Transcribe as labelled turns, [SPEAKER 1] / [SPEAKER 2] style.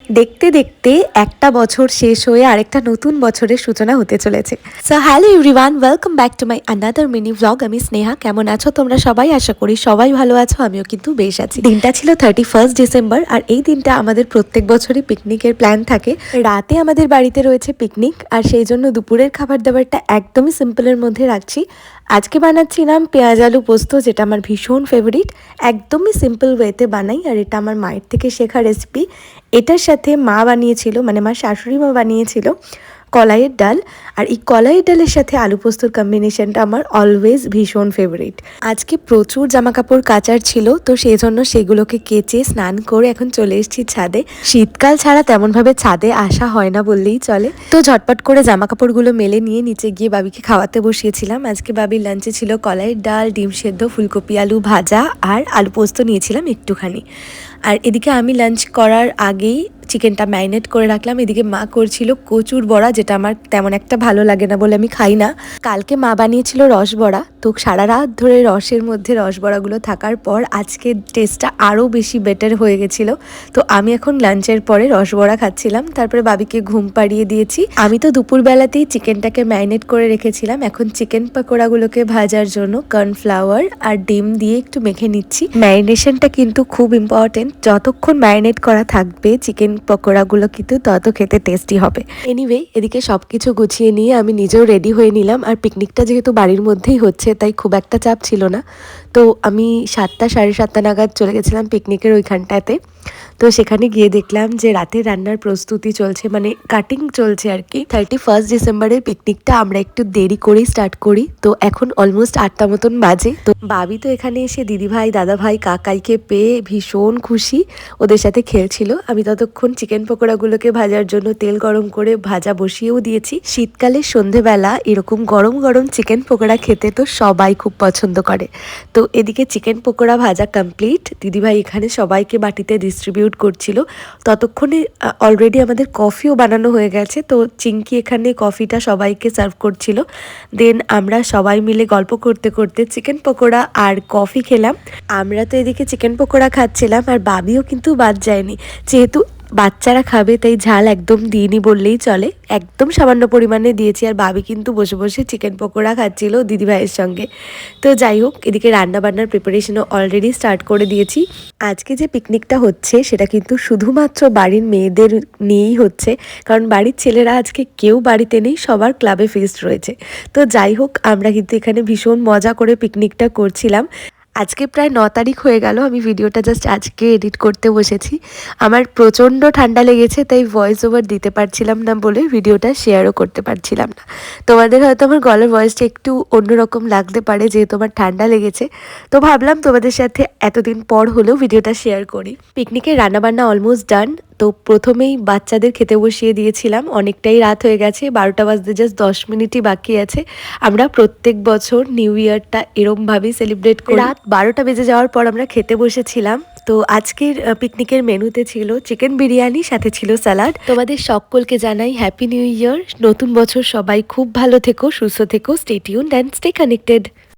[SPEAKER 1] দেখতে দেখতে একটা বছর শেষ হয়ে আরেকটা নতুন বছরের সূচনা হতে চলেছে। So hello everyone, welcome back to my another mini blog. আমি স্নেহা। কেমন আছো তোমরা সবাই? আশা করি সবাই ভালো আছো, আমিও কিন্তু বেশ আছি। দিনটা ছিল 31 ডিসেম্বর, আর এই দিনটা আমাদের প্রত্যেক বছরই পিকনিকের প্ল্যান থাকে। রাতে আমাদের বাড়িতে রয়েছে পিকনিক, আর সেই জন্য দুপুরের খাবার দাবারটা একদমই সিম্পলের মধ্যে রাখছি। আজকে বানাচ্ছিলাম পেঁয়াজ আলু পোস্ত, যেটা আমার ভীষণ ফেভারিট। একদমই সিম্পল ওয়েতে বানাই, আর এটা আমার মায়ের থেকে শেখা রেসিপি। এটার সাথে মা বানিয়েছিল, মানে আমার শাশুড়ি মা বানিয়েছিল কলাইয়ের ডাল। আর এই কলাইয়ের ডালের সাথে আলু পোস্তর কম্বিনেশনটা আমার অলওয়েজ ভীষণ ফেভারিট। আজকে প্রচুর জামা কাপড় কাচার ছিল, তো সেই জন্য সেগুলোকে কেচে স্নান করে এখন চলে এসেছি ছাদে। শীতকাল ছাড়া তেমনভাবে ছাদে আসা হয় না বললেই চলে। তো ঝটপট করে জামা কাপড়গুলো মেলে নিয়ে নিচে গিয়ে বাবিকে খাওয়াতে বসিয়েছিলাম। আজকে বাবির লাঞ্চে ছিল কলাইয়ের ডাল, ডিম সেদ্ধ, ফুলকপি আলু ভাজা আর আলু পোস্ত নিয়েছিলাম একটুখানি। আর এদিকে আমি লাঞ্চ করার আগেই চিকেনটা ম্যারিনেট করে রাখলাম। এদিকে মা করছিল কচুর বড়া, যেটা আমার তেমন একটা ভালো লাগে না বলে আমি খাই না। কালকে মা বানিয়েছিল রস বড়া, তো সারা রাত ধরে রসের মধ্যে রস বড়াগুলো থাকার পর আজকে টেস্টটা আরও বেশি বেটার হয়ে গেছিলো। তো আমি এখন লাঞ্চের পরে রস বড়া খাচ্ছিলাম, তারপরে বাবিকে ঘুম পাড়িয়ে দিয়েছি। আমি তো দুপুরবেলাতেই চিকেনটাকে ম্যারিনেট করে রেখেছিলাম। এখন চিকেন পকোড়াগুলোকে ভাজার জন্য কর্নফ্লাওয়ার আর ডিম দিয়ে একটু মেখে নিচ্ছি। ম্যারিনেশনটা কিন্তু খুব ইম্পর্টেন্ট, যতক্ষণ ম্যারিনেট করা থাকবে চিকেন পকোড়াগুলো কিন্তু তত খেতে টেস্টি হবে। এনিওয়ে, এদিকে সব কিছু গুছিয়ে নিয়ে আমি নিজেও রেডি হয়ে নিলাম। আর পিকনিকটা যেহেতু বাড়ির মধ্যেই হচ্ছে, তাই খুব একটা চাপ ছিল না। তো আমি 7টা সাড়ে 7টা নাগাদ চলে গেছিলাম পিকনিকের ওইখানটাতে। তো সেখানে গিয়ে দেখলাম যে রাতের রান্নার প্রস্তুতি চলছে, মানে কাটিং চলছে আর কি। 31 ডিসেম্বরের পিকনিকটা আমরা একটু দেরি করেই স্টার্ট করি, তো এখন অলমোস্ট 8টা মতন বাজে। তো বাবি তো এখানে এসে দিদিভাই, দাদাভাই, কাকাইকে পেয়ে ভীষণ খুশি, ওদের সাথে খেলছিল। আমি ততক্ষণ চিকেন পকোড়াগুলোকে ভাজার জন্য তেল গরম করে ভাজা বসিয়েও দিয়েছি। শীতকালে সন্ধেবেলা এরকম গরম গরম চিকেন পকোড়া খেতে তো সবাই খুব পছন্দ করে। তো এদিকে চিকেন পকোড়া ভাজা কমপ্লিট। দিদিভাই এখানে সবাইকে বাটিতে ডিস্ট্রিবিউট করছিল। ততক্ষণে অলরেডি আমাদের কফিও বানানো হয়ে গেছে, তো চিঙ্কি এখানে কফিটা সবাইকে সার্ভ করছিল। দেন আমরা সবাই মিলে গল্প করতে করতে চিকেন পকোড়া আর কফি খেলাম। আমরা তো এদিকে চিকেন পকোড়া খাচ্ছিলাম, আর বাবিও কিন্তু বাদ যায়নি। যেহেতু বাচ্চারা খাবে তাই ঝাল একদম দিইনি বললেই চলে, একদম সামান্য পরিমাণে দিয়েছি। আর বাবি কিন্তু বসে বসে চিকেন পকোড়া খাচ্ছিল দিদিভাইয়ের সঙ্গে। তো যাই হোক, এদিকে রান্না বান্নার প্রিপারেশনও অলরেডি স্টার্ট করে দিয়েছি। আজকে যে পিকনিকটা হচ্ছে সেটা কিন্তু শুধুমাত্র বাড়ির মেয়েদের নিয়েই হচ্ছে, কারণ বাড়ির ছেলেরা আজকে কেউ বাড়িতে নেই, সবার ক্লাবে ফিস্ট রয়েছে। তো যাই হোক, আমরা কিন্তু এখানে ভীষণ মজা করে পিকনিকটা করছিলাম। আজকে প্রায় 9 তারিখ হয়ে গেল, আমি ভিডিওটা জাস্ট আজকে এডিট করতে বসেছি। আমার প্রচণ্ড ঠান্ডা লেগেছে, তাই ভয়েস ওভার দিতে পারছিলাম না বলে ভিডিওটা শেয়ারও করতে পারছিলাম না। তোমাদের হয়তো আমার গলার ভয়েসটা একটু অন্যরকম লাগতে পারে, যেহেতু আমার ঠান্ডা লেগেছে। তো ভাবলাম তোমাদের সাথে এতদিন পর হলেও ভিডিওটা শেয়ার করি। পিকনিকের রান্নাবান্না অলমোস্ট ডান। তো প্রথমেই বাচ্চাদের খেতে বসিয়ে দিয়েছিলাম। অনেকটাই রাত হয়ে গেছে, 12টা বাজতে জাস্ট 10 মিনিটই বাকি আছে। আমরা প্রত্যেক বছর নিউ ইয়ারটা এরমভাবেই সেলিব্রেট করি। রাত 12টা বেজে যাওয়ার পর আমরা খেতে বসেছিলাম। তো আজকের পিকনিকের মেনুতে ছিল চিকেন বিরিয়ানি, সাথে ছিল স্যালাড। তোমাদের সকলকে জানাই হ্যাপি নিউ ইয়ার। নতুন বছর সবাই খুব ভালো থেকো, সুস্থ থেকো। Stay tuned and stay connected.